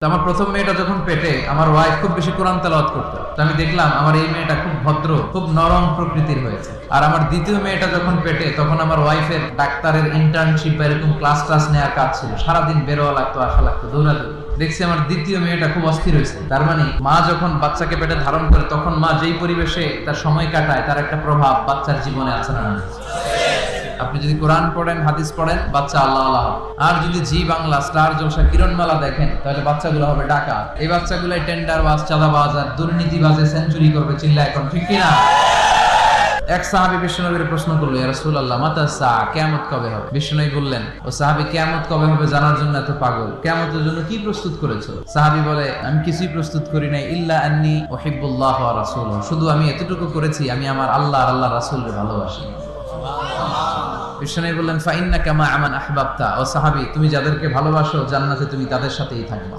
তো আমার প্রথম মেয়েটা যখন পেটে, আমার ওয়াইফ খুব বেশি কোরআন তেলাওয়াত করতো। তো আমি দেখলাম আমার এই মেয়েটা খুব ভদ্র, খুব নরম প্রকৃতির হয়েছে। আর আমার দ্বিতীয় মেয়েটা যখন পেটে, তখন আমার ওয়াইফের ডাক্তারের ইন্টার্নশিপ এরকম ক্লাস নেওয়ার কাজ ছিল। সারাদিন বেরোয়া লাগতো, আসা লাগতো, দৌড়াদৌড়ি। দেখছি আমার দ্বিতীয় মেয়েটা খুব অস্থির হয়েছে। তার মানে মা যখন বাচ্চাকে পেটে ধারণ করে, তখন মা যেই পরিবেশে তার সময় কাটায়, তার একটা প্রভাব বাচ্চার জীবনে আছে না? আপনি যদি কোরআন পড়েন, হাদিস পড়েন, বাচ্চা আল্লাহ আল্লাহ। আর যদি জি বাংলা, স্টার জলসা, কিরণমালা দেখেন, তাহলে বাচ্চাগুলো হবে ডাকাত। এই বাচ্চাগুলাই টেন্ডারবাজ, চাঁদাবাজ আর দুর্নীতিবাজে সেঞ্চুরি করবে। চিল্লা এখন ঠিক কিনা? এক সাহাবী বিশ্বনবীর প্রশ্ন করলো, ইয়া রাসূলুল্লাহ মাতা সাআ, কিয়ামত কবে হবে? বিশ্বনবী বললেন, ও সাহাবী, কিয়ামত কবে হবে জানার জন্য এত পাগল, কিয়ামতের জন্য কি প্রস্তুত করেছো? সাহাবী বলে, আমি কিছুই প্রস্তুত করি নাই, ইল্লা আন্নী উহিব্বুল্লাহ ওয়া রাসূলুহু, শুধু আমি এতটুকু করেছি, আমি আমার আল্লাহ আর আল্লাহর রাসূলকে ভালোবাসি। বিশ্বনবী বললেন, ফাইন্নাকা মা আমান আহবাবতা, ও সাহাবী, তুমি যাদেরকে ভালোবাসো জান্নাতে তুমি তাদের সাথেই থাকবা।